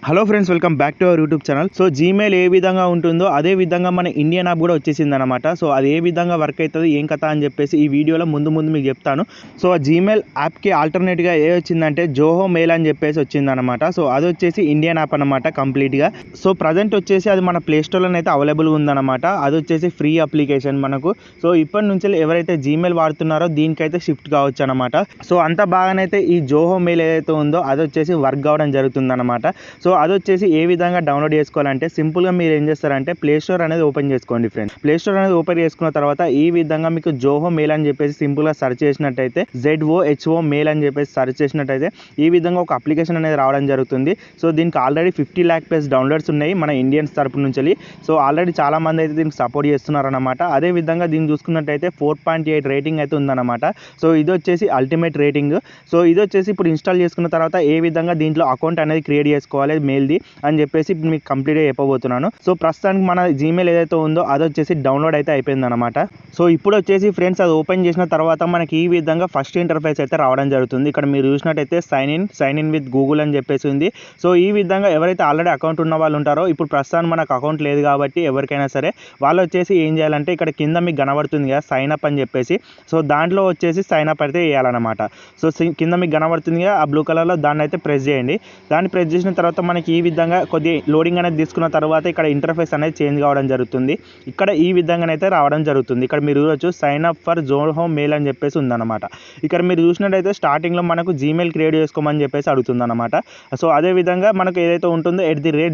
Hello friends, welcome back to our YouTube channel. So Gmail ఏ విధంగా ఉంటుందో అదే విధంగా మన ఇండియన్ యాప్ కూడా వచ్చేసింది అనమాట. సో అది ఏ విధంగా వర్క్ అవుతుంది, ఏం కథ అని చెప్పేసి ఈ వీడియోలో ముందు మీకు చెప్తాను. సో ఆ జీమెయిల్ యాప్కి ఆల్టర్నేట్గా ఏ వచ్చిందంటే జోహో మెయిల్ అని చెప్పేసి వచ్చిందనమాట. సో అది వచ్చేసి ఇండియన్ యాప్ అనమాట కంప్లీట్గా. సో ప్రజెంట్ వచ్చేసి అది మన ప్లే స్టోర్లో అయితే అవైలబుల్గా ఉందన్నమాట. అది వచ్చేసి ఫ్రీ అప్లికేషన్ మనకు. సో ఇప్పటి నుంచి ఎవరైతే జీమెయిల్ వాడుతున్నారో దీనికైతే షిఫ్ట్ కావచ్చు అనమాట. సో అంత బాగానైతే ఈ జోహో మెయిల్ ఏదైతే ఉందో అది వచ్చేసి వర్క్ కావడం జరుగుతుందన్నమాట. సో అది వచ్చేసి ఏ విధంగా డౌన్లోడ్ చేసుకోవాలంటే సింపుల్గా మీరు ఏం చేస్తారంటే ప్లే స్టోర్ అనేది ఓపెన్ చేసుకోండి ఫ్రెండ్స్. ప్లే స్టోర్ అనేది ఓపెన్ చేసుకున్న తర్వాత ఈ విధంగా మీకు జోహో మెయిల్ అని చెప్పేసి సింపుల్గా సెర్చ్ చేసినట్టయితే ZOHO మెయిల్ అని చెప్పేసి సెర్చ్ చేసినట్టయితే ఈ విధంగా ఒక అప్లికేషన్ అనేది రావడం జరుగుతుంది. సో దీనికి ఆల్రెడీ 50 lakh ప్లస్ డౌన్లోడ్స్ ఉన్నాయి మన ఇండియన్స్ తరపు నుంచి. సో ఆల్రెడీ చాలా మంది అయితే దీనికి సపోర్ట్ చేస్తున్నారన్నమాట. అదే విధంగా దీన్ని చూసుకున్నట్టయితే 4.8 రేటింగ్ అయితే ఉందన్నమాట. సో ఇది వచ్చేసి అల్టిమేట్ రేటింగ్. సో ఇది వచ్చేసి ఇప్పుడు ఇన్స్టాల్ చేసుకున్న తర్వాత ఏ విధంగా దీంట్లో అకౌంట్ అనేది క్రియేట్ చేసుకోవాలి మెయిల్ది అని చెప్పేసి ఇప్పుడు మీకు కంప్లీట్గా చెప్పబోతున్నాను. సో ప్రస్తుతానికి మన జీమెయిల్ ఏదైతే ఉందో అది వచ్చేసి డౌన్లోడ్ అయితే అయిపోయింది అనమాట. సో ఇప్పుడు వచ్చేసి ఫ్రెండ్స్ అది ఓపెన్ చేసిన తర్వాత మనకి ఈ విధంగా ఫస్ట్ ఇంటర్ఫేస్ అయితే రావడం జరుగుతుంది. ఇక్కడ మీరు చూసినట్టయితే సైన్ ఇన్ విత్ గూగుల్ అని చెప్పేసి ఉంది. సో ఈ విధంగా ఎవరైతే ఆల్రెడీ అకౌంట్ ఉన్న వాళ్ళు ఉంటారో ఇప్పుడు ప్రస్తుతానికి మనకు అకౌంట్ లేదు కాబట్టి ఎవరికైనా సరే వాళ్ళు వచ్చేసి ఏం చేయాలంటే ఇక్కడ కింద మీకు కనబడుతుంది కదా సైన్ అప్ అని చెప్పేసి. సో దాంట్లో వచ్చేసి సైన్ అప్ అయితే వేయాలన్నమాట. సో కింద మీకు కనబడుతుంది కదా ఆ బ్లూ కలర్లో దాన్ని అయితే ప్రెస్ చేయండి. దాన్ని ప్రెస్ చేసిన తర్వాత మనకి ఈ విధంగా కొద్ది లోడింగ్ అనేది తీసుకున్న తర్వాత ఇక్కడ ఇంటర్ఫేస్ అనేది చేంజ్ కావడం జరుగుతుంది. ఇక్కడ ఈ విధంగానైతే రావడం జరుగుతుంది. ఇక్కడ మీరు చూడొచ్చు sign up for Zoho mail అని చెప్పేసి ఉందన్నమాట. ఇక్కడ మీరు చూసినట్టయితే స్టార్టింగ్లో మనకు జీమెయిల్ క్రియేట్ చేసుకోమని చెప్పేసి అడుగుతుంది అనమాట. సో అదే విధంగా మనకు ఏదైతే ఉంటుందో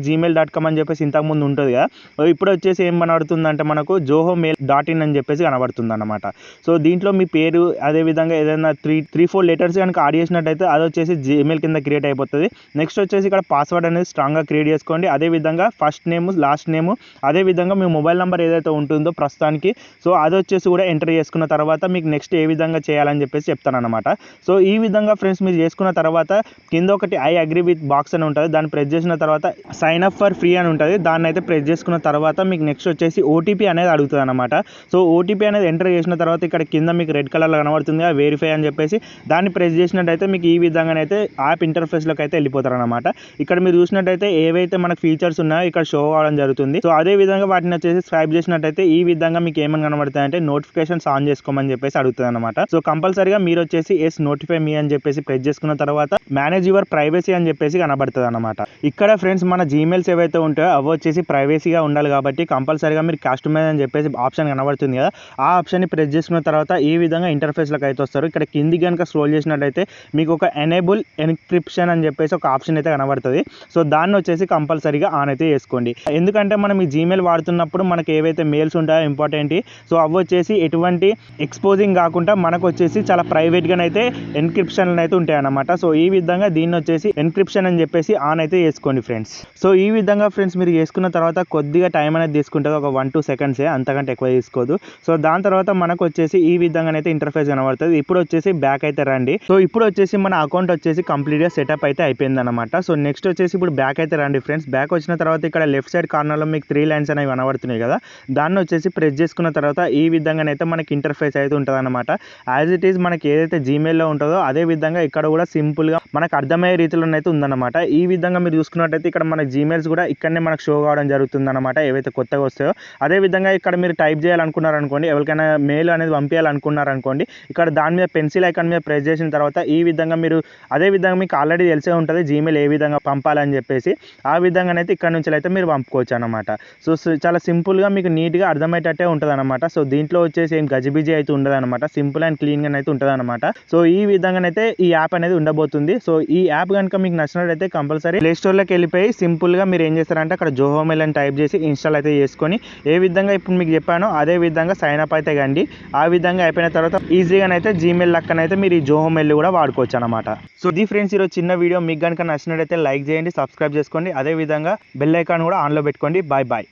@gmail.com అని చెప్పేసి ఇంతకుముందు ఉంటుంది కదా. ఇప్పుడు వచ్చేసి ఏం కనబడుతుందంటే మనకు జోహో మెయిల్ .in అని చెప్పేసి కనబడుతుంది అనమాట. సో దీంట్లో మీ పేరు అదేవిధంగా ఏదైనా 3-4 లెటర్స్ కనుక యాడ్ చేసినట్టయితే అది వచ్చేసి జీమెయిల్ కింద క్రియేట్ అయిపోతుంది. నెక్స్ట్ వచ్చేసి ఇక్కడ పాస్వర్డ్ అనేది స్ట్రాంగ్గా క్రియేట్ చేసుకోండి. అదేవిధంగా ఫస్ట్ నేమ్ లాస్ట్ నేమ్ అదేవిధంగా మీ మొబైల్ నెంబర్ ఏదైతే ఉంటుందో ప్రస్తుతానికి సో అది వచ్చేసి కూడా ఎంటర్ చేసుకున్న తర్వాత మీకు నెక్స్ట్ ఏ విధంగా చేయాలని చెప్పేసి చెప్తానమాట. సో ఈ విధంగా ఫ్రెండ్స్ మీరు చేసుకున్న తర్వాత కింద ఒకటి ఐ అగ్రీ విత్ బాక్స్ అని ఉంటుంది. దాన్ని ప్రెస్ చేసిన తర్వాత సైన్ అప్ ఫర్ ఫ్రీ అని ఉంటుంది. దాన్ని అయితే ప్రెస్ చేసుకున్న తర్వాత మీకు నెక్స్ట్ వచ్చేసి ఓటీపీ అనేది అడుగుతుంది అనమాట. సో ఓటీపీ అనేది ఎంటర్ చేసిన తర్వాత ఇక్కడ కింద మీకు రెడ్ కలర్లో కనబడుతుంది వెరిఫై అని చెప్పేసి దాన్ని ప్రెస్ చేసినట్టయితే మీకు ఈ విధంగానైతే యాప్ ఇంటర్ఫేస్లోకి అయితే వెళ్ళిపోతారు అనమాట. ఇక్కడ మీరు చూసినట్టయితే ఏవైతే మనకు ఫీచర్స్ ఉన్నాయో ఇక్కడ షో అవ్వడం జరుగుతుంది. సో అదే విధంగా వాటిని వచ్చేసి స్వైప్ చేసినట్టయితే ఈ విధంగా మీకు ఏమని కనబడతాయి అంటే నోటిఫికేషన్స్ ఆన్ చేసుకోమని చెప్పేసి అడుగుతుంది అనమాట. సో కంపల్సరీగా మీరు వచ్చేసి ఎస్ నోటిఫై మీ అని చెప్పేసి ప్రెస్ చేసుకున్న తర్వాత మేనేజ్ యువర్ ప్రైవసీ అని చెప్పేసి కనబడుతుంది అనమాట. ఇక్కడ ఫ్రెండ్స్ మన జీమెయిల్స్ ఏవైతే ఉంటాయో అవి వచ్చేసి ప్రైవసీగా ఉండాలి కాబట్టి కంపల్సరీగా మీరు కస్టమైజ్ అని చెప్పేసి ఆప్షన్ కనబడుతుంది కదా ఆ ఆప్షన్ని ప్రెస్ చేసుకున్న తర్వాత ఈ విధంగా ఇంటర్ఫేస్లోకి అయితే వస్తారు. ఇక్కడ కింది కనుక స్క్రోల్ చేసినట్టయితే మీకు ఒక ఎనేబుల్ ఎన్క్రిప్షన్ అని చెప్పేసి ఒక ఆప్షన్ అయితే కనబడుతుంది. సో దాన్ని వచ్చేసి కంపల్సరీగా ఆన్ అయితే చేసుకోండి. ఎందుకంటే మనం ఈ జీమెయిల్ వాడుతున్నప్పుడు మనకి ఏవైతే మెయిల్స్ ఉంటాయో ఇంపార్టెంట్ సో అవి వచ్చేసి ఎటువంటి ఎక్స్పోజింగ్ కాకుండా మనకు వచ్చేసి చాలా ప్రైవేట్గానైతే ఎన్క్రిప్షన్ అయితే ఉంటాయి అన్నమాట. సో ఈ విధంగా దీన్ని వచ్చేసి ఎన్క్రిప్షన్ అని చెప్పేసి ఆన్ అయితే చేసుకోండి ఫ్రెండ్స్. సో ఈ విధంగా ఫ్రెండ్స్ మీరు చేసుకున్న తర్వాత కొద్దిగా టైం అనేది తీసుకుంటుంది, ఒక 1-2 seconds అంతకంటే ఎక్కువ తీసుకోదు. సో దాని తర్వాత మనకు వచ్చేసి ఈ విధంగానైతే ఇంటర్ఫేస్ కనబడుతుంది. ఇప్పుడు వచ్చేసి బ్యాక్ అయితే రండి. సో ఇప్పుడు వచ్చేసి మన అకౌంట్ వచ్చేసి కంప్లీట్గా సెటప్ అయితే అయిపోయింది అనమాట. సో నెక్స్ట్ వచ్చేసి ఇప్పుడు బ్యాక్ అయితే రండి ఫ్రెండ్స్. బ్యాక్ వచ్చిన తర్వాత ఇక్కడ లెఫ్ట్ సైడ్ కార్నర్లో మీకు 3 lines అనేవి కనబడుతున్నాయి కదా దాన్ని వచ్చేసి ప్రెస్ చేసుకున్న తర్వాత ఈ విధంగానైతే మనకి ఇంటర్ఫేస్ అయితే ఉంటుంది అనమాట. యాజ్ ఇట్ ఈజ్ మనకి ఏదైతే జీమెయిల్లో ఉంటుందో అదే విధంగా ఇక్కడ కూడా సింపుల్గా మనకు అర్థమయ్యే రీతిలోనైతే ఉందన్నమాట. ఈ విధంగా మీరు చూసుకున్నట్టయితే ఇక్కడ మన జీమెయిల్స్ కూడా ఇక్కడనే మనకు షో కావడం జరుగుతుంది అనమాట ఏవైతే కొత్తగా వస్తాయో. అదే విధంగా ఇక్కడ మీరు టైప్ చేయాలనుకున్నారనుకోండి, ఎవరికైనా మెయిల్ అనేది పంపించాలనుకున్నారనుకోండి, ఇక్కడ దాని మీద పెన్సిల్ ఐకాన్ మీద ప్రెస్ చేసిన తర్వాత ఈ విధంగా మీరు అదే విధంగా మీకు ఆల్రెడీ తెలిసే ఉంటుంది జీమెయిల్ ఏ విధంగా పంపాలని చెప్పేసి ఆ విధంగానైతే ఇక్కడ నుంచి అయితే మీరు పంపుకోవచ్చు అనమాట. సో చాలా సింపుల్గా మీకు నీట్గా అర్థమయ్యేటట్టే ఉంటుంది అనమాట. సో దీంట్లో వచ్చేసి ఏం గజిబిజి అయితే ఉండదు అనమాట, సింపుల్ అండ్ క్లీన్గా అయితే ఉంటుంది అనమాట. సో ఈ విధంగానైతే ఈ యాప్ అనేది ఉండబోతుంది. సో ఈ యాప్ కనుక మీకు నచ్చినట్లయితే కంపల్సరీ ప్లే స్టోర్లోకి వెళ్ళిపోయి సింపుల్గా మీరు ఏం చేస్తారంటే అక్కడ జోహో మెయిల్ అని టైప్ చేసి ఇన్స్టాల్ అయితే చేసుకొని ఏ విధంగా ఇప్పుడు మీకు చెప్పానో అదే విధంగా సైన్ అప్ అయితే కండి. ఆ విధంగా అయిపోయిన తర్వాత ఈజీగానైతే జీమెయిల్ లెక్కనైతే మీరు ఈ జోహో మెయిల్ కూడా వాడుకోవచ్చు అనమాట. సో ఇది ఫ్రెండ్స్ ఈరోజు చిన్న వీడియో. మీకు కనుక నచ్చినట్లయితే లైక్ చేయండి, సబ్స్క్రైబ్ చేసుకోండి, అదే విధంగా బెల్ ఐకాన్ కూడా ఆన్లో పెట్టుకోండి. బాయ్.